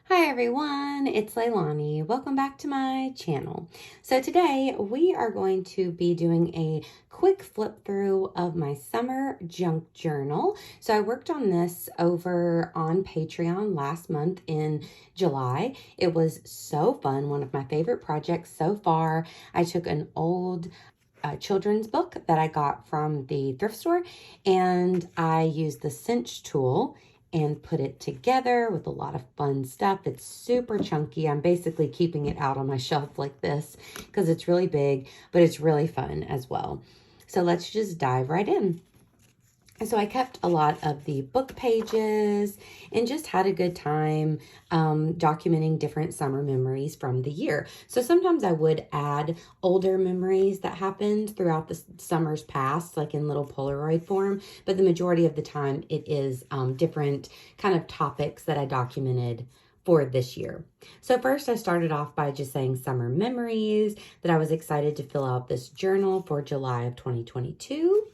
Hi everyone, it's Leilani. Welcome back to my channel. So today we are going to be doing a quick flip through of my summer junk journal. So I worked on this over on Patreon last month in July. It was so fun, one of my favorite projects so far. I took an old children's book that I got from the thrift store and I used the cinch tool and put it together with a lot of fun stuff. It's super chunky. I'm basically keeping it out on my shelf like this because it's really big, but it's really fun as well. So let's just dive right in. So I kept a lot of the book pages and just had a good time documenting different summer memories from the year. So sometimes I would add older memories that happened throughout the summers past, like in little Polaroid form, but the majority of the time it is different kind of topics that I documented for this year. So first I started off by just saying summer memories, that I was excited to fill out this journal for July of 2022.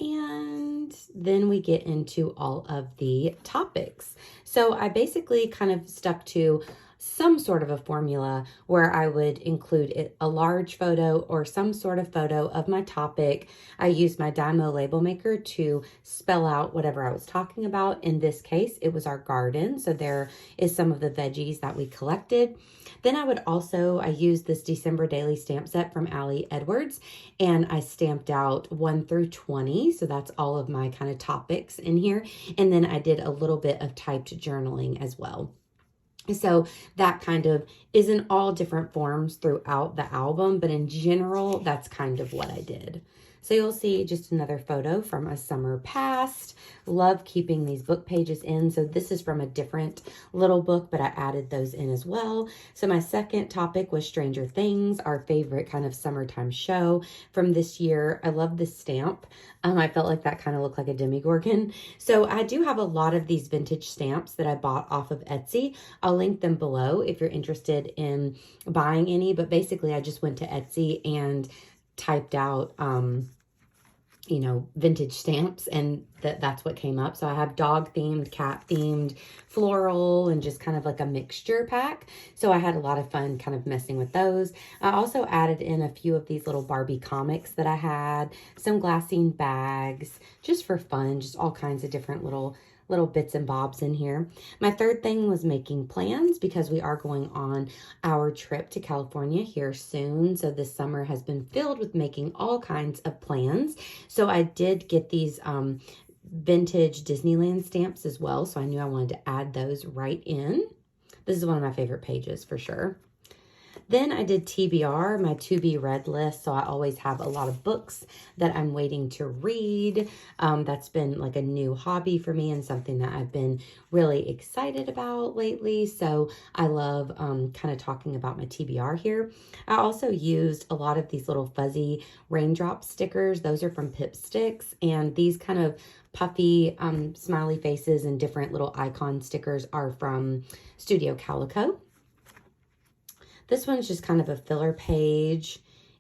And then we get into all of the topics. So I basically kind of stuck to some sort of a formula where I would include a large photo or some sort of photo of my topic. I used my Dymo label maker to spell out whatever I was talking about. In this case, it was our garden. So there is some of the veggies that we collected. Then I used this December daily stamp set from Ali Edwards, and I stamped out 1 through 20. So that's all of my kind of topics in here. And then I did a little bit of typed journaling as well. So that kind of is in all different forms throughout the album, but in general, that's kind of what I did. So you'll see just another photo from a summer past. Love keeping these book pages in. So this is from a different little book, but I added those in as well. So my second topic was Stranger Things, our favorite kind of summertime show from this year. I love the stamp. I felt like that kind of looked like a Demogorgon. So I do have a lot of these vintage stamps that I bought off of Etsy. I'll link them below if you're interested in buying any, but basically I just went to Etsy and typed out, vintage stamps, and that's what came up. So I have dog themed, cat themed, floral, and just kind of like a mixture pack. So I had a lot of fun kind of messing with those. I also added in a few of these little Barbie comics that I had, some glassine bags, just for fun, just all kinds of different little bits and bobs in here. My third thing was making plans because we are going on our trip to California here soon. So this summer has been filled with making all kinds of plans. So I did get these vintage Disneyland stamps as well. So I knew I wanted to add those right in. This is one of my favorite pages for sure. Then I did TBR, my to be read list. So I always have a lot of books that I'm waiting to read. That's been like a new hobby for me and something that I've been really excited about lately. So I love kind of talking about my TBR here. I also used a lot of these little fuzzy raindrop stickers. Those are from Pip Sticks, and these kind of puffy smiley faces and different little icon stickers are from Studio Calico. This one's just kind of a filler page,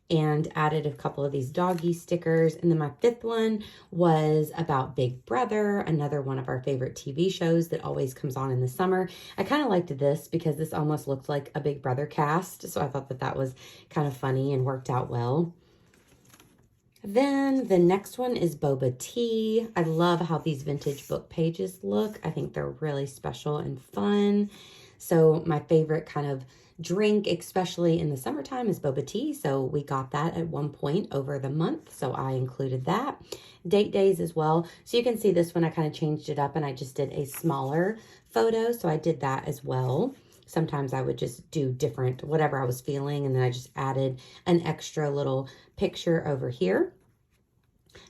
and added a couple of these doggy stickers. And then my fifth one was about Big Brother, another one of our favorite TV shows that always comes on in the summer. I kind of liked this because this almost looked like a Big Brother cast. So I thought that was kind of funny and worked out well. Then the next one is Boba Tea. I love how these vintage book pages look. I think they're really special and fun. So my favorite kind of drink, especially in the summertime, is boba tea. So we got that at one point over the month. So I included that. Date days as well. So you can see this one, I kind of changed it up and I just did a smaller photo. So I did that as well. Sometimes I would just do different, whatever I was feeling. And then I just added an extra little picture over here.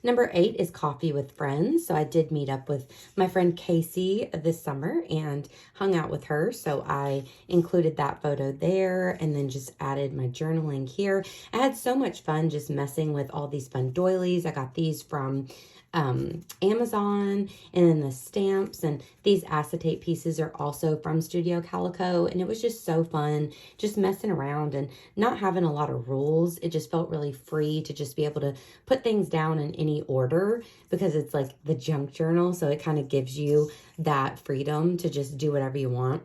Number 8 is Coffee with Friends. So I did meet up with my friend Casey this summer and hung out with her. So I included that photo there and then just added my journaling here. I had so much fun just messing with all these fun doilies. I got these from Amazon, and then the stamps and these acetate pieces are also from Studio Calico, and it was just so fun just messing around and not having a lot of rules. It just felt really free to just be able to put things down in any order because it's like the junk journal, so it kind of gives you that freedom to just do whatever you want.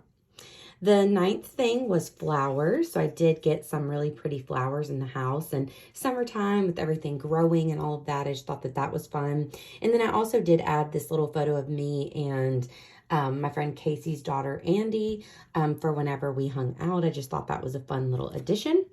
The ninth thing was flowers. So I did get some really pretty flowers in the house, and summertime with everything growing and all of that, I just thought that that was fun. And then I also did add this little photo of me and my friend Casey's daughter, Andy, for whenever we hung out. I just thought that was a fun little addition.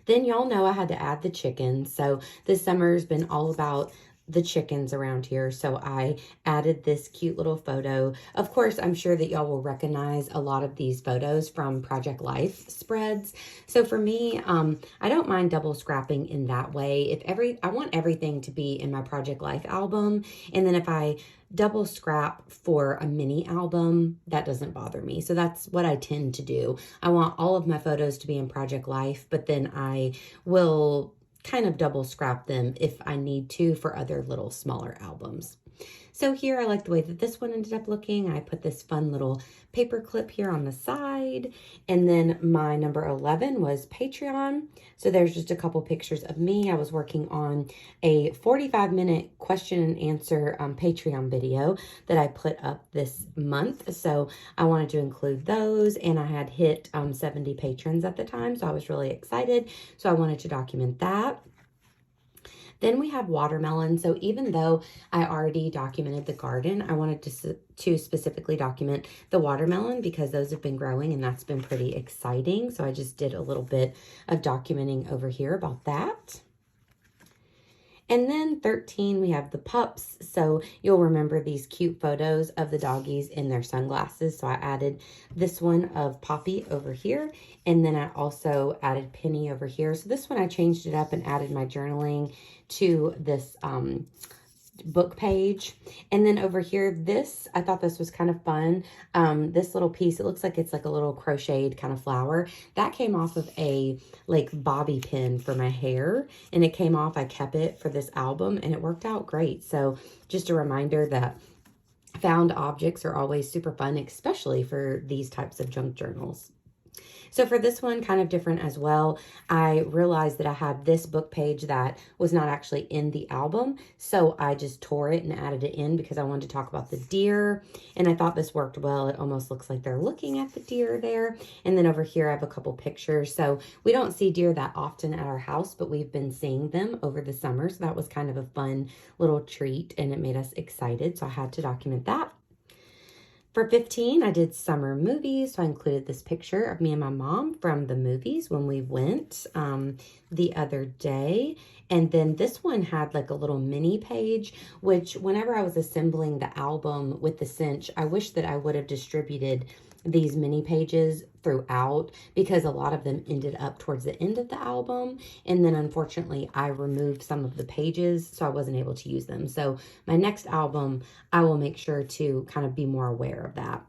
Then y'all know I had to add the chickens. So this summer's been all about the chickens around here. So I added this cute little photo. Of course, I'm sure that y'all will recognize a lot of these photos from Project Life spreads. So for me, I don't mind double scrapping in that way. I want everything to be in my Project Life album. And then if I double scrap for a mini album, that doesn't bother me. So that's what I tend to do. I want all of my photos to be in Project Life, but then I will kind of double scrap them if I need to for other little smaller albums. So here, I like the way that this one ended up looking. I put this fun little paper clip here on the side. And then my number 11 was Patreon. So there's just a couple pictures of me. I was working on a 45-minute question and answer Patreon video that I put up this month. So I wanted to include those, and I had hit 70 patrons at the time. So I was really excited. So I wanted to document that. Then we have watermelon. So even though I already documented the garden, I wanted to specifically document the watermelon because those have been growing and that's been pretty exciting. So I just did a little bit of documenting over here about that. And then 13, we have the pups. So you'll remember these cute photos of the doggies in their sunglasses. So I added this one of Poppy over here. And then I also added Penny over here. So this one I changed it up and added my journaling to this book page. And then over here, I thought this was kind of fun. This little piece, it looks like it's like a little crocheted kind of flower. That came off of a like bobby pin for my hair, and it came off. I kept it for this album and it worked out great. So just a reminder that found objects are always super fun, especially for these types of junk journals. So for this one, kind of different as well, I realized that I had this book page that was not actually in the album. So I just tore it and added it in because I wanted to talk about the deer. And I thought this worked well. It almost looks like they're looking at the deer there. And then over here, I have a couple pictures. So we don't see deer that often at our house, but we've been seeing them over the summer. So that was kind of a fun little treat and it made us excited. So I had to document that. For 15, I did summer movies, so I included this picture of me and my mom from the movies when we went the other day. And then this one had like a little mini page, which whenever I was assembling the album with the cinch, I wish that I would have distributed these mini pages throughout because a lot of them ended up towards the end of the album. And then unfortunately, I removed some of the pages, so I wasn't able to use them. So my next album, I will make sure to kind of be more aware of that.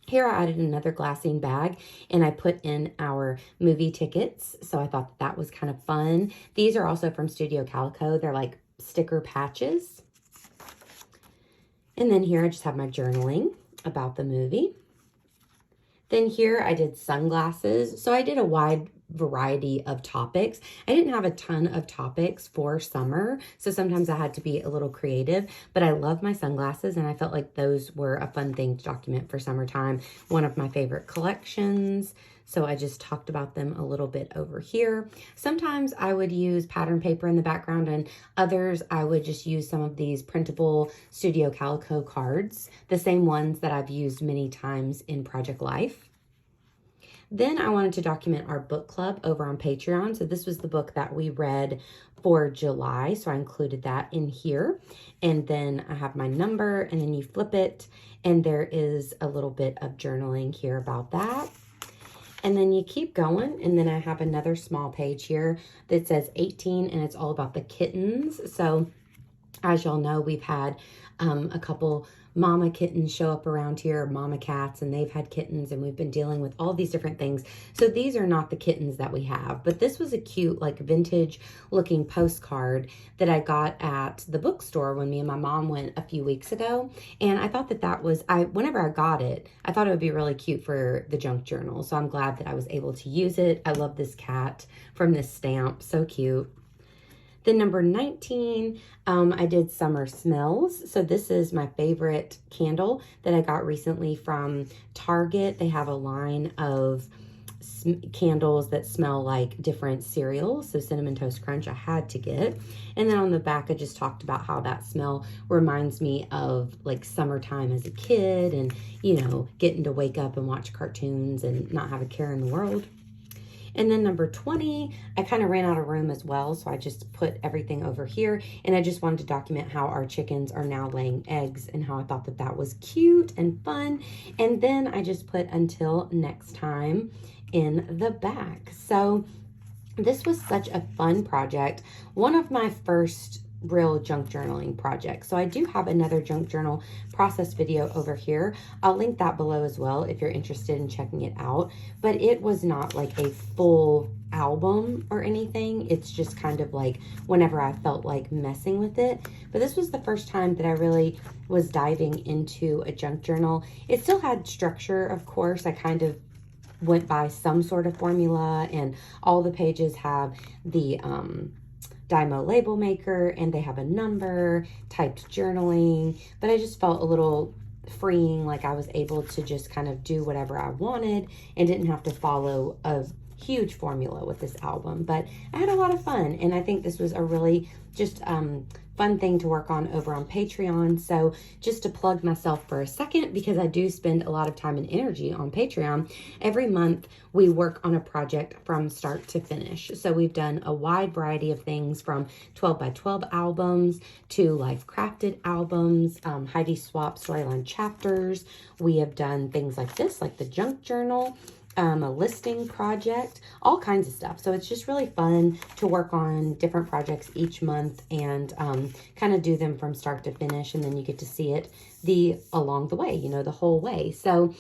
Here I added another glassine bag and I put in our movie tickets. So I thought that was kind of fun. These are also from Studio Calico. They're like sticker patches. And then here I just have my journaling about the movie. Then here I did sunglasses. So I did a wide variety of topics. I didn't have a ton of topics for summer, so sometimes I had to be a little creative, but I love my sunglasses and I felt like those were a fun thing to document for summertime. One of my favorite collections. So I just talked about them a little bit over here. Sometimes I would use pattern paper in the background and others I would just use some of these printable Studio Calico cards, the same ones that I've used many times in Project Life. Then I wanted to document our book club over on Patreon. So this was the book that we read for July. So I included that in here. And then I have my number and then you flip it and there is a little bit of journaling here about that. And then you keep going, and then I have another small page here that says 18, and it's all about the kittens. So as y'all know, we've had a couple mama kittens show up around here, mama cats, and they've had kittens, and we've been dealing with all these different things. So these are not the kittens that we have, but this was a cute, like vintage looking postcard that I got at the bookstore when me and my mom went a few weeks ago. And I thought that was, whenever I got it, I thought it would be really cute for the junk journal. So I'm glad that I was able to use it. I love this cat from this stamp, so cute. Then number 19, I did Summer Smells. So this is my favorite candle that I got recently from Target. They have a line of candles that smell like different cereals. So Cinnamon Toast Crunch I had to get. And then on the back, I just talked about how that smell reminds me of like summertime as a kid and, you know, getting to wake up and watch cartoons and not have a care in the world. And then number 20, I kind of ran out of room as well, so I just put everything over here, and I just wanted to document how our chickens are now laying eggs and how I thought that that was cute and fun. And then I just put until next time in the back. So this was such a fun project. One of my first real junk journaling projects. So I do have another junk journal process video over here. I'll link that below as well if you're interested in checking it out. But it was not like a full album or anything. It's just kind of like whenever I felt like messing with it. But this was the first time that I really was diving into a junk journal. It still had structure, of course. I kind of went by some sort of formula, and all the pages have the Dymo label maker, and they have a number, typed journaling, but I just felt a little freeing, like I was able to just kind of do whatever I wanted and didn't have to follow a huge formula with this album. But I had a lot of fun, and I think this was a really just fun thing to work on over on Patreon. So just to plug myself for a second, because I do spend a lot of time and energy on Patreon, every month we work on a project from start to finish. So we've done a wide variety of things, from 12 by 12 albums to Life Crafted albums, Heidi Swap storyline chapters. We have done things like this, like the junk journal, a listing project, all kinds of stuff. So it's just really fun to work on different projects each month and kind of do them from start to finish, and then you get to see it along the way, you know, the whole way. So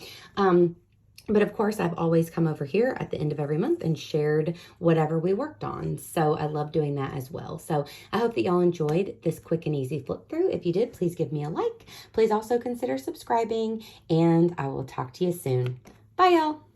but of course, I've always come over here at the end of every month and shared whatever we worked on. So I love doing that as well. So I hope that y'all enjoyed this quick and easy flip through. If you did, please give me a like. Please also consider subscribing, and I will talk to you soon. Bye, y'all.